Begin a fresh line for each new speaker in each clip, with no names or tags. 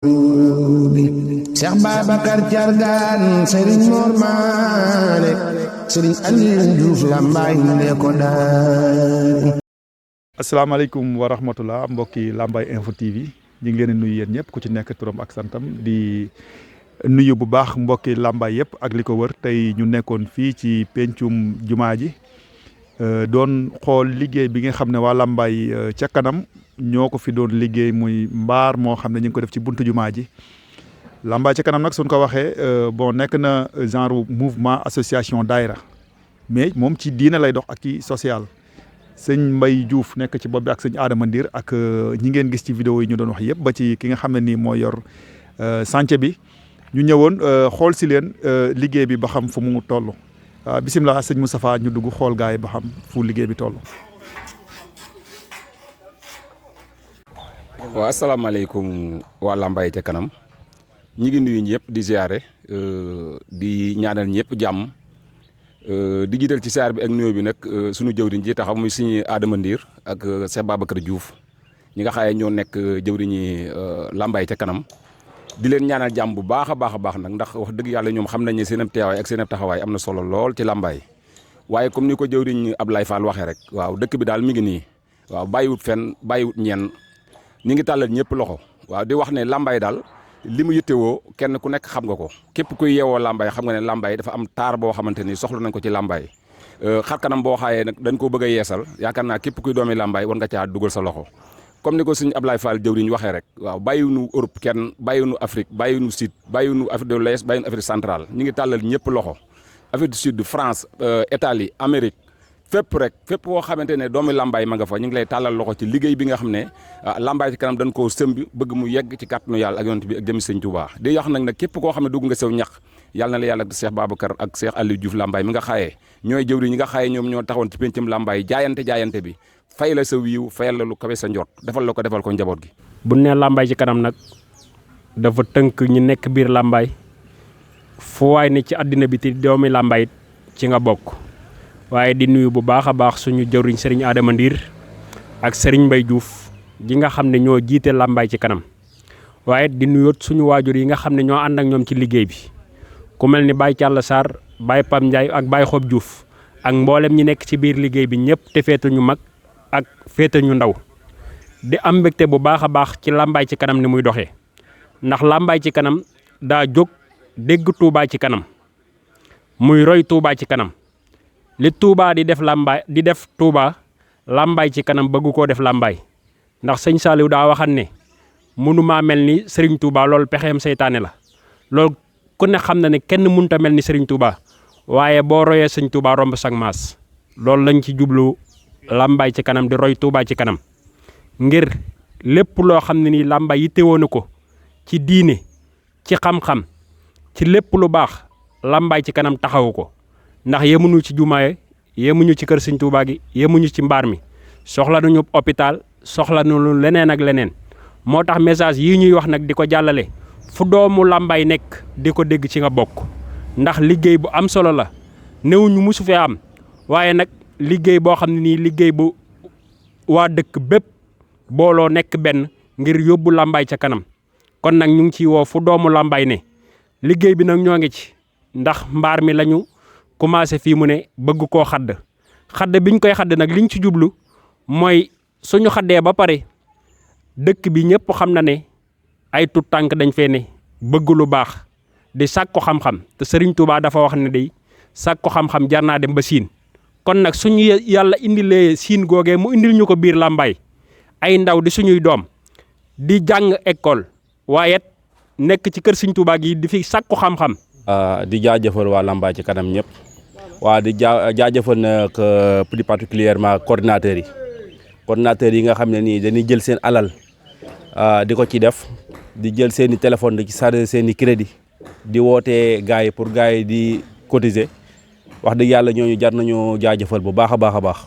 Cheikh Babacar Thiargane Serigne Mor Mané Serigne Aliou Diouf Lambaye ne ko daari.
asalaamaaleykum wa rahmatullah mbokki Lambaye Info TV ñu ngi leen di nuyu yéen ñëpp ku ci nekk turam ak santam di nuyu bu baax mbokki Lambaye yëpp ak li ko wër. tey ñu nekkoon fii ci pencum jumaa ji doon xool liggéey bi nga xam ne waa Lambaye ca kanam ñoo ko fi doon liggéey muy mbaar moo xam ne ñu ngi ko def ci buntu jumaa ji. Lambaye ca kanam nag suñ ko waxee bon nekk na genre mouvement association daayra mais moom ci diine lay dox ak ci social. sëñ Mbaye Diouf nekk ci bopp bi ak sëñ Adama Ndir ak ñi ngeen gis ci vidéo yi ñu doon wax yëpp ba ci ki nga xam ne nii moo yor chantier bi ñu ñëwoon xool si leen liggéey bi ba xam fu mu toll. bisimilah sëñ Moustapha ñu dugg xool gars yi ba xam fu liggéey bi toll.
waaw asalaamaaleykum waa Lambaye ca kanam ñi ngi nuyu ñëpp di ziare di ñaanal ñëpp jàmm. di jiital ci saar bi ak nuyoo bi nag sunu jëwriñ ji taxaw muy suñu Adama Ndir ak Cheikh Babacar Diouf ñi nga xaye ñoo nekk jëwriñi Lambaye ca kanam di leen ñaanal jàmm bu baax a baax nag ndax wax dëgg yàlla ñoom xam nañ ne seen teewaay ak seen taxawaay am na solo lool ci Lambaye waaye comme ni ko jëwriñ Ablaye Fall waxee rek waaw dëkk bi daal mi ngi nii waaw bàyyiwut fenn bàyyiwut ñenn ñi ngi tàllal ñëpp loxo waaw di wax ne Lambaye daal li mu yittewoo kenn ku nekk xam nga ko képp kuy yeewoo Lambaye xam nga ne Lambaye dafa am taar boo xamante ni soxla nañ ko ci Lambaye xarkanam boo xaayee nag dañ koo bëgg a yeesal yaakaar naa képp kuy doomi Lambaye war nga caa dugal sa loxo comme ni ko suñu Ablaye Fall jëwriñ waxee rek waaw bàyyiwunu Europe kenn bàyyiwunu Afrique bàyyiwunu Sud bàyyiwunu Afrique de l'Ouest bàyyiwunu Afrique centrale ñu ngi tàllal ñëpp loxo Afrique du Sud France Italie Amérique fépp koo xamante ne doomi Lambaye ma nga fa ñu ngi lay tàllal loxo ci liggéey bi nga xam ne Lambaye ci kanam dañ koo sëmbi bëgg mu yegg ci kàttanu yàlla ak yonent bi ak jëmi sëñ Touba di wax nag képp koo xam ne dugg nga sew ñax yàlla na la yàlla ak Cheikh Babacar ak Cheikh Aliou Diouf Lambaye mi nga xaayee ñooy jëwri ñi nga xaayee ñoom ñoo taxawoon ci pencam Lambaye jaayante bi fay la sa wiiw fayal la lu kawe sa njort defal ko njaboot gi.
bu ne Lambaye ci kanam nag dafa tënk ñi nekk biir Lambaye fu waay ne ci àddina bi te doomi Lambaye ci nga bokk. waaye di nuyu bu baax a baax suñu jëwriñ Serigne Adama Ndir ak Serigne Mbaye Diouf ji nga xam ne ñoo jiite Lambaye ci kanam waaye di nuyoot suñu waajur yi nga xam ne ñoo ànd ak ñoom ci liggéey bi ku mel ni Baye Thialla Sarr Baye Pam Ndiaye ak Baye Xob Diouf ak mboolem ñi nekk ci biir liggéey bi ñëpp te féete ñu mag ak féete ñu ndaw di am mbégte bu baax a baax ci Lambaye ci kanam ni muy doxee ndax Lambaye ci kanam daa jóg dégg Touba ci kanam muy roy Touba ci kanam. li Touba di def Lambaye di def Touba Lambaye ci kanam bëgg koo def Lambaye ndax sëñ Saliou daa waxan ne mënumaa mel ni Serigne Touba loolu pexeem seytaane la loolu ku ne xam na ne kenn mënut a mel ni Serigne Touba waaye boo royee sëñ Touba romb sag maas loolu lañ ci jublu Lambaye ci kanam di roy Touba ci kanam ngir lépp loo xam ne nii Lambaye yittewoo na ko ci diine ci xam-xam ci lépp lu baax Lambaye ci kanam taxawu ko. ndax yemuñu ci jumaa yemuñu ci kër sëñ Touba gi yemuñu ci mbaar mi soxla nañu hôpital soxla nañu leneen ak leneen moo tax message yii ñuy wax nag di ko jàllale fu doomu Lambaye nekk di ko dégg ci nga bokk ndax liggéey bu am solo la néewuñu musu fee am waaye nag liggéey boo xam ne nii liggéey bu waa dëkk bépp booloo nekk benn ngir yóbbu Lambaye ca kanam kon nag ñu ngi ciy woo fu doomu Lambaye ne liggéey bi nag ñoo ngi ci ndax mbaar mi lañu commencé fii mu ne bëgg koo xadd biñ koy xadd nag liñ ci jublu mooy suñu xaddee ba pare dëkk bi ñëpp xam na ne ay tut tànk dañ fee ne bëgg lu baax di sàkku xam-xam te Serigne Touba dafa wax ne day sàkku xam-xam jar naa dem ba siin kon nag suñu yàlla indilee siin googee mu indil ñu ko biir Lambaye ay ndaw di suñuy doom di jàng école waaye nekk ci kër Serigne Touba gi di fi sàkku xam-xam.
di jaajëfal waa Lambaye ci kanam ñëpp. waa di jaajëfal nag plus particulièrement coordinateurs yi nga xam ne nii dañuy jël seen alal di ko ci def di jël seen i téléphone di ci chargé seen i crédit di wootee gars yi pour gars yi di cotiser wax dëgg yàlla ñooñu jar nañu jaajëfal bu baax a baax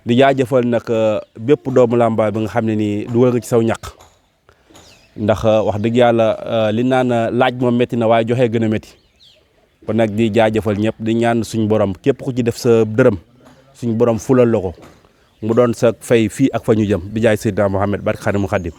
di jaajëfal nag bépp doomu Lambaye bi nga xam ne nii dugal nga ci saw ñaq ndax wax dëgg yàlla li naan laaj moom métti na waaye joxe gën a métti. kon nag di jaajëfal ñëpp di ñaan suñu borom képp ku ci def sa dërëm suñu borom fulal la ko mu doon sa fay fii ak fa ñu jëm bi jaay Seydina Mohamed barke Xaadimu Xaadim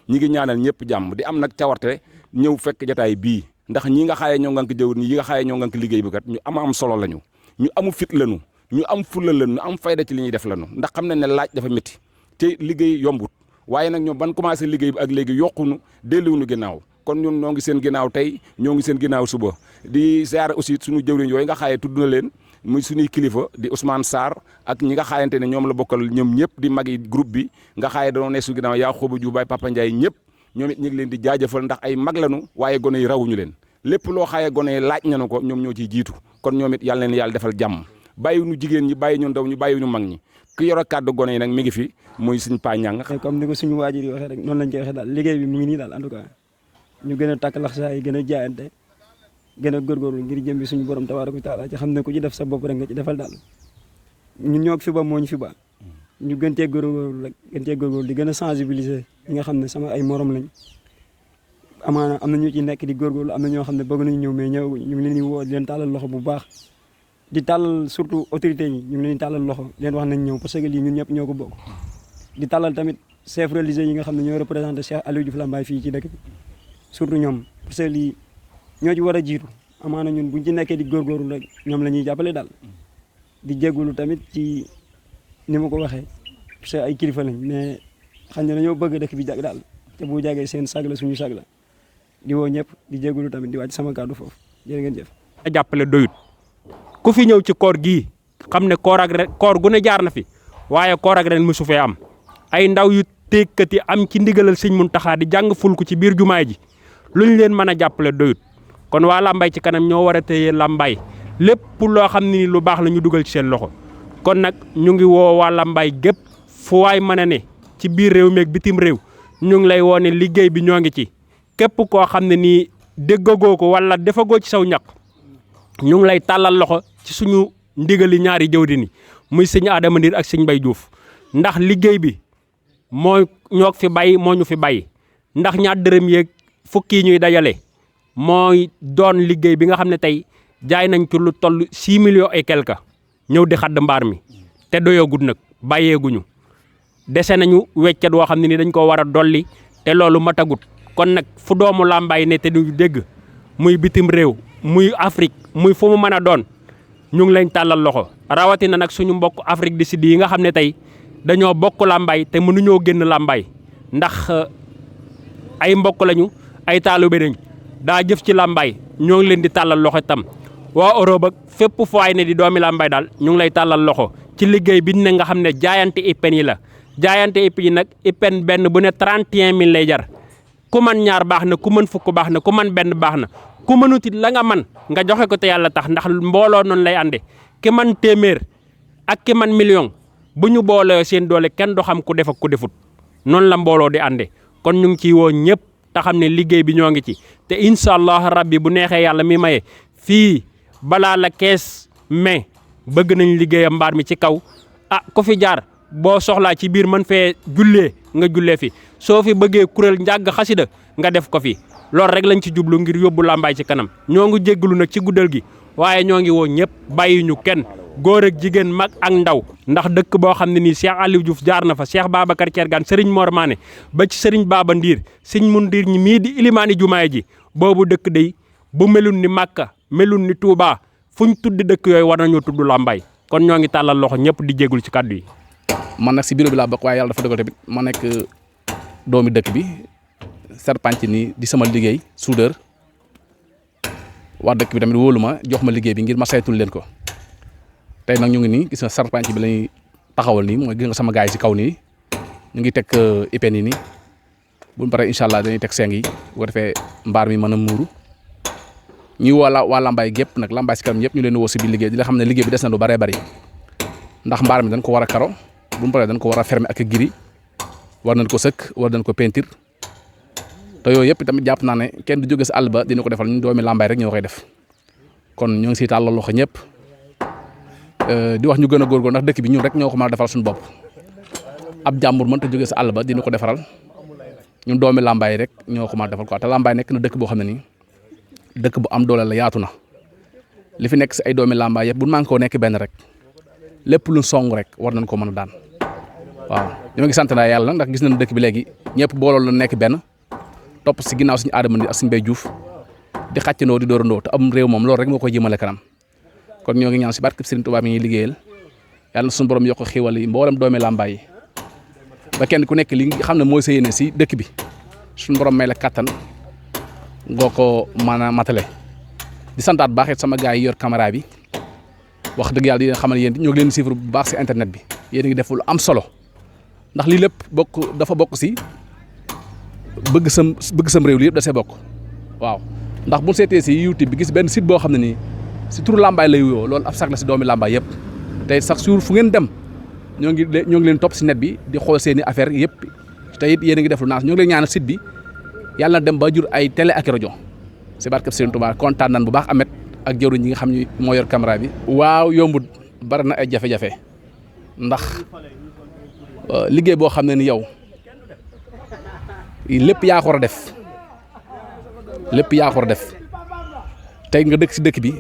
ñi ngi ñaanal ñëpp jàmm di am nag cawarte ñëw fekk jataay bii ndax ñi nga xaye ñoo ngank jëwr ñi nga xaye ñoo ngank liggéey bi kat ñu am solo lañu ñu amu fit lañu ñu am fulla lañu ñu am fayda ci li ñuy def lañu ndax xam nañ ne laaj dafa métti te liggéey yombut waaye nag ñoom ban commencé liggéey bi ak léegi yokkunu delluwunu ginnaaw kon ñun ñoo ngi seen ginnaaw tey ñoo ngi seen ginnaaw suba di ziar aussi suñu jëwriñ yooyu nga xaye tudd na leen muy suñuy kilifa di Ousmane Sarr ak ñi nga xaayante ne ñoom la bokkal ñoom ñëpp di magi groupe bi nga xaaye dañoo ne su ginnaaw yaa xooba ju baay Papa Ndiaye ñëpp ñoom it ñu ngi leen di jaajëfal ndax ay mag lañu waaye gone yi rawuñu leen lépp loo xaaye gone yi laaj nañu ko ñoom ñoo ciy jiitu kon ñoom it yàlla leen yàlla defal jàmm bàyyiwuñu jigéen ñi bàyyi ñu ndaw ñu bàyyiwuñu mag ñi ki yor a kàddu gone yi nag mi ngi fi muy suñ Pa Ñang
comme ni ko suñu waajur yi waxee rek noonu lañ koy waxee daal liggéey bi mu ngi nii daal en tout cas ñu gën a takk laxasaay yi gën a jaayante gën a góorgóorlu ngir jëm bi suñu borom tabaaraka wa taala ci xam ne ku ci def sa bopp rek nga ci defal daal ñun ñoo fi ba moo ñu fi ba ñu gën cee góorgóorlu rek gën cee góorgóorlu di gën a sensibiliser ñi nga xam ne sama ay morom lañ amaana am na ñu ci nekk di góorgóorlu am na ñoo xam ne bëgg nañu ñëw mais ñëw ñu ngi leen di woo di leen tàllal loxo bu baax di tàllal surtout autorité yi ñu ngi leen di tàllal loxo leen wax nañ ñëw parce que lii ñun ñëpp ñoo ko bokk di tàllal tamit chef religieux yi nga xam ne ñoo représenté Cheikh Aliou Diouf Lambaye fii ci dëkk bi surtout ñoom parce que lii ñoo ci war a jiitu amaana ñun buñ ci nekkee di góorgóorlu rek ñoom la ñuy jàppale daal di jégalu tamit ci ni ma ko waxee parce que ay kilifa lañ mais xam ne dañoo bëgg dëkk bi jag daal te bu jagee seen sag la suñu sag la di woo ñëpp di jégalu tamit di wàcc sama kàddu foofu jërë ngeen jëf.
a jàppale doyut ku fi ñëw ci koor gii xam ne koor ak ren koor gu ne jaar na fi waaye koor ak ren mosu fee am ay ndaw yu tekkati am ci ndigalal sëñ Muntaxa di jàng fulku ci biir jumaay ji luñ leen mën a jàppale doyut kon waa Lambaye ci kanam ñoo war a téye Lambaye lépp loo xam ne ni lu baax la ñu dugal ci seen loxo kon nag ñu ngi woo waa Lambaye gépp fu waay mën a ne ci biir réew mi ak bitim réew ñu ngi lay woo ne liggéey bi ñoo ngi ci képp koo xam ne nii déggagoo ko wala defagoo ci saw ñaq ñu ngi lay tàllal loxo ci suñu ndigali ñaari jëwdi ni muy sëñ Adama Ndir ak sëñ Mbay Diouf ndax liggéey bi moo ñoo fi bàyyi moo ñu fi bàyyi ndax ñaar dërëm yeeg fukki ñuy dajale mooy doon liggéey bi nga xam ne tey jaay nañ ci lu toll 6 millions et quelque ñëw di xadd mbaar mi te doyagut nag bàyyeeguñu dese nañu weccet woo xam ne ni dañ ko war a dolli te loolu matagut kon nag fu doomu Lambaye ne te du dégg muy bitim réew muy Afrique muy fu mu mën a doon ñu ngi leen tàllal loxo rawatina nag suñu mbokk Afrique du Sud yi nga xam ne tey dañoo bokk Lambaye te mënuñoo génn Lambaye ndax ay mbokk lañu ay taalibe lañ daa jëf ci Lambaye ñoo ngi leen di tàllal loxo tam waa Europe ak fépp fu ay ne di doomi Lambaye daal ñu ngi lay tàllal loxo ci liggéey bi ne nga xam ne jaayante ipen yi la jaayante ipen yi nag ipen benn bu ne 31000 lay jar ku man ñaar baax na ku mën fukk baax na ku man benn baax na ku mënutit la nga man nga joxe ko te yàlla tax ndax mbooloo noonu lay ànde ki man téeméer ak ki man million bu ñu boolee seen doole kenn du xam ku def ak ku defut noonu la mbooloo di ànde kon ñu ngi ciy woo ñëpp te xam ne liggéey bi ñoo ngi ci te incha allah rabbi bu neexee yàlla mi maye fii balaa la 15 mai bëgg nañ liggéeyam mbaar mi ci kaw ku fi jaar boo soxlaa ci biir mën fee jullee nga jullee fi soo fi bëggee kuréel njàgg xasida nga def ko fi loolu rek lañ ci jublu ngir yóbbu Lambaye ci kanam ñoo ngi jéggalu nag ci guddal gi waaye ñoo ngi woo ñëpp bàyyi ñu kenn góor ak jigéen mag ak ndaw ndax dëkk boo xam ne nii Cheikh Aliou Diouf jaar na fa Cheikh Babacar Thiergane Serigne Mor Mané ba ci Serigne Baba Ndiir Serigne Mun Ndiir ñi mii di ilimaani jumaay ji boobu dëkk day bu melun ni Makka melun ni Touba fuñ tudd dëkk yooyu war nañoo tudd Lambaye kon ñoo ngi tàllal loxo ñëpp di jéggul ci kaddu yi.
man nag si bureau bi laa bokk waaye yàlla dafa dogal tamit ma nekk doomi dëkk bi serpent nii di sama liggéey soudeur waa dëkk bi tamit wóolu ma jox ma liggéey bi ngir ma saytul leen ko tey nag ñu ngi nii gis nga serpent bi lañuy taxawal nii mooy gis nga sama gaay yi si kaw nii ñu ngi teg ipen yi nii bu ñu paree incha allah dañuy teg seng yi bu ko defee mbaar mi mën a muuru ñuy woo waa Lambaye gépp nag Lambaye si kanam ñëpp ñu leen woo si biir liggéey di la xam ne liggéey bi des na lu bëree bëri ndax mbaar mi dañ ko war a karo bu mu paree dañ ko war a fermer ak giri war nañ ko sëkk war nañ ko peinture te yooyu yëpp tamit jàpp naa ne kenn du jóge si àll ba dina ko defal ñu doomi Lambaye rek ñoo koy def kon ñoo ngi siy tàllal loxo ñëpp di wax ñu gën a góorgóorlu ndax dëkk bi ñun rek ñoo ko mën a defal suñu bopp ab jàmbur mënta jóge si àll ba dina ko defaral ñun doomi Lambaye rek ñoo ko mën a defal quoi te Lambaye nekk na dëkk boo xam ne nii dëkk bu am doole la yaatu na li fi nekk si ay doomi Lambaye yëpp bu ñu koo nekk benn rek lépp lu song rek war nañ ko mën a daan waaw li ma ngi sant naa yàlla nag ndax gis nañ dëkk bi léegi
ñëpp booloo la nekk benn topp si ginnaaw suñu Adama Ndir ak suñu Mbaye Diouf di xàccandoo di dóorandoo te am réew moom loolu rek moo koy jëmale kanam kon ñoo ngi ñaan si barke Serigne Touba mi ñuy liggéeyal yàlla na suñu borom yokk xiwal yi mboolem doomi Lambaye yi ba kenn ku nekk li nga xam ne mooy sa yéene si dëkk bi suñu borom may la kattan ngoo ko mën a matale di santaat baax it sama gars yi yor caméra bi wax dëgg yàlla di xamal yéen ñoo ngi leen suivre bu baax si internet bi yéen a ngi def lu am solo ndax lii lépp dafa bokk si bëgg sam réew li yëpp da see bokk waaw ndax bu seetee si YouTube bi gis benn site boo xam ne nii si turu Lambaye lay wuyoo loolu ab sax la si doomi Lambaye yëpp tey sax suur fu ngeen dem ñoo ngi leen topp si net bi di xool seeni affaire yëpp te it yéen a ngi def lu naas ñoo ngi leen ñaanal site bi yàlla na dem ba jur ay télé ak rajo si barkeb Serigne Touba kontaan nan bu baax Ahmed ak jëwriñ ñi nga xam ne moo yor caméra bi. waaw yombut bari na ay jafe-jafe ndax liggéey boo xam ne ni yow lépp yaa ko war a def lépp yaa ko war a def tey nga dëkk si dëkk bi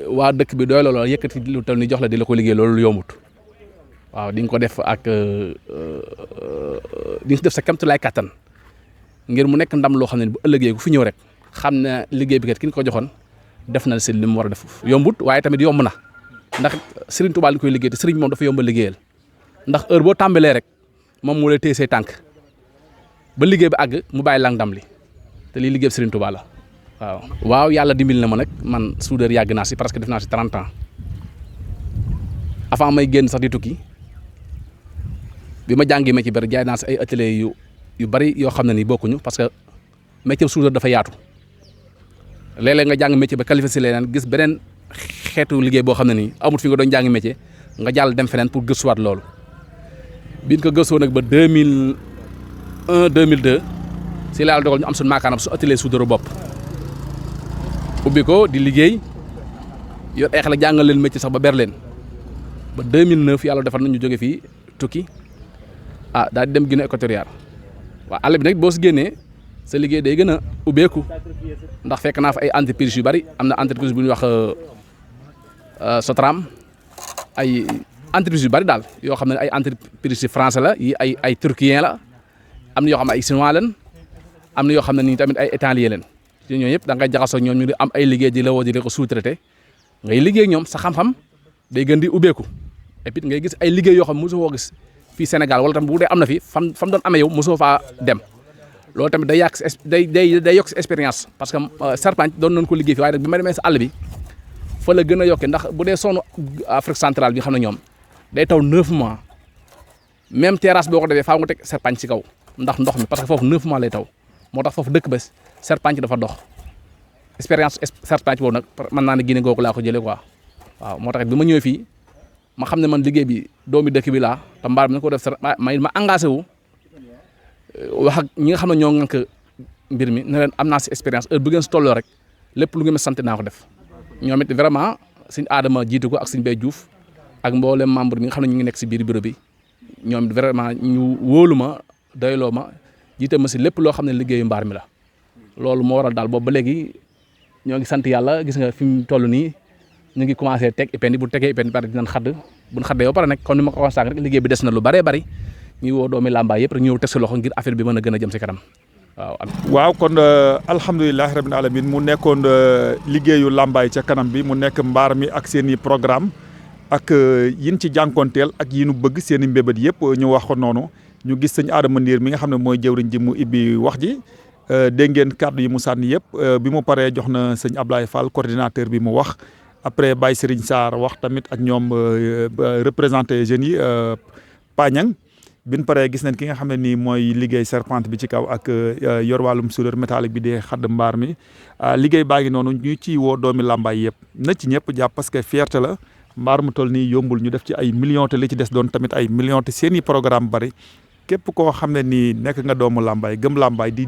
waa dëkk bi doy loolu yëkkati lu tal ni jox la di la ko liggéey loolu yombut waaw di nga ko def ak di nga def sa kamtulaay kàttan ngir mu nekk ndam loo xam ne bu ëllëgee ku fi ñëw rek xam ne liggéey bi kat ki ñu ko joxoon def na si li mu war a def yombut waaye tamit yomb na ndax Serigne Touba li koy liggéey te Serigne moom dafa yomb a liggéeyal ndax heure boo tàmbalee rek moom moo lay téye say tànk ba liggéey bi àgg mu bàyyi la ndam li te lii liggéey Serigne Touba la waaw. waaw yàlla dimbil na ma nag man soudeur yàgg naa si parce que def naa si 30 ans avant may génn sax di tukki bi ma jàngee métier bi jaay naa si ay atelier yu bari yoo xam ne nii bokkuñu parce que métier soudeur dafa yaatu léeg-léeg nga jàng métier ba qualifié si leneen gis beneen xeetu liggéey boo xam ne nii amut fi nga doon jàng métier nga jàll dem feneen pour gëstuwaat loolu biñ ko gëstoo nag ba 2001 2002 si la dogal ñu am suñu maakaanam su atelier soudeur bopp ubbi ko di liggéey yor ay xale jàngal leen métier sax ba ber leen ba 2009 yàlla defal na ñu jóge fii tukki daal di dem Guinée équatoriale waaw àll bi nag boo si génnee sa liggéey day gën a ubbeeku ndax fekk naa fa ay entreprise yu bari am na entreprise bu ñuy wax Sotram ay entreprise yu bari daal yoo xam ne ay entreprise yi français la yi ay turquien la am na yoo xam ne ay chinois leen am na yoo xam ne nii tamit ay italien leen ñooñu yëpp da ngay jaxasoo ñoom ñu di am ay liggéey di la woo di ko sous-traité ngay liggéey ñoom sa xam-xam day gën di ubbeeku et puis ngay gis ay liggéey yoo xam ne mosoo koo gis fii Sénégal wala tam bu dee am na fi fam doon amee yow mosoo faa dem loolu tamit day yàq day yokk si expérience parce que serpent doon nañ ko liggéey fii waaye nag bi ma demee si àll bi fa la gën a yokkee ndax bu dee sonu Afrique centrale bi xam ne ñoom day taw 9 mois même terrasse boo ko defee faaw nga teg serpent si kaw ndax ndox mi parce que foofu 9 mois lay taw moo tax foofu dëkk ba serpent dafa dox expérience serpent boobu nag mën naa ne Guinée googu laa ko jëlee quoi waaw moo tax bi ma ñëwee fii ma xam ne man liggéey bi doomi dëkk bi laa te mbaar mi na ko def ma engagé wu wax ak ñi nga xam ne ñoo ŋànk mbir mi ne leen am naa si expérience heure bu ngeen si tolloo rek lépp lu ngeen ma sant naa ko def ñoom it vraiment suñ Adama jiitu ko ak suñ Mbaye Diouf ak mboolem membre mi nga xam ne ñu ngi nekk si biir bureau bi ñoom it vraiment ñu wóolu ma doyloo ma jiite ma si lépp loo xam ne liggéeyu mbaar mi la loolu moo waral daal boobu ba léegi ñoo ngi sant yàlla gis nga fi mu toll nii ñu ngi commencé teg épine bu tegee épine bi dinañ xadd bu ñu xaddee ba pare nag comme ni ma ko waxee sànq rek liggéey bi des na lu bëree bëri ñuy woo doomi Lambaye yëpp rek ñëw teg si loxo ngir affaire bi mën a gën a jëm si kanam waaw.
waaw kon alhamdulilah rabbil alamin mu nekkoon liggéeyu Lambaye ca kanam bi mu nekk mbaar mi ak seen i programme ak yin ci jànkonteel ak yi nu bëgg seen i mbébét yëpp ñu wax ko noonu ñu gis sëñ Adama Ndir mi nga xam ne mooy jëwriñ ji mu ibbi wax ji dégg ngeen kàddu yi mu sànni yëpp bi mu paree jox na sëñ Ablaye Fall coordinateur bi mu wax après Baye Serigne Sarr wax tamit ak ñoom représenté jeunes yi Pagnang bin paree gis nañ ki nga xam ne nii mooy liggéey serpente bi ci kaw ak yor wàllum soudeur métallique bi di xadd mbaar mi liggéey baa ngi noonu ñu ciy woo doomi Lambaye yëpp na ci ñëpp jàpp parce que fierté la mbaar mu toll nii yombul ñu def ci ay millions te li ci des doon tamit ay millions te seen i programme bari képp koo xam ne nii nekk nga doomu Lambaye gëm Lambaye di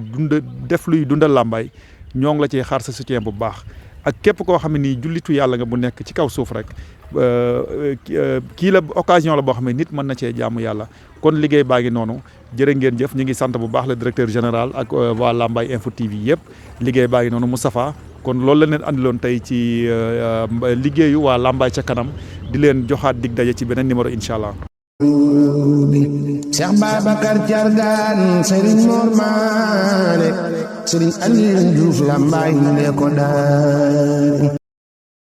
def luy dundal Lambaye ñoo ngi la ciy xaar sa soutien bu baax ak képp koo xam ne nii jullitu yàlla nga bu nekk ci kaw suuf rek kii la occasion la boo xam ne nit mën na cee jaamu yàlla kon liggéey baa ngi noonu jërë ngeen jëf ñu ngi sant bu baax le directeur général ak waa Lambaye Info TV yëpp liggéey baa ngi noonu Moustapha kon loolu la leen andiloon tey ci liggéeyu waa Lambaye ca kanam di leen joxaat dig daje ci beneen numéro incha allah.
Cheikh Babacar Thiargane Serigne Mor Mané Serigne Aliou Diouf Lambaye ne ko daal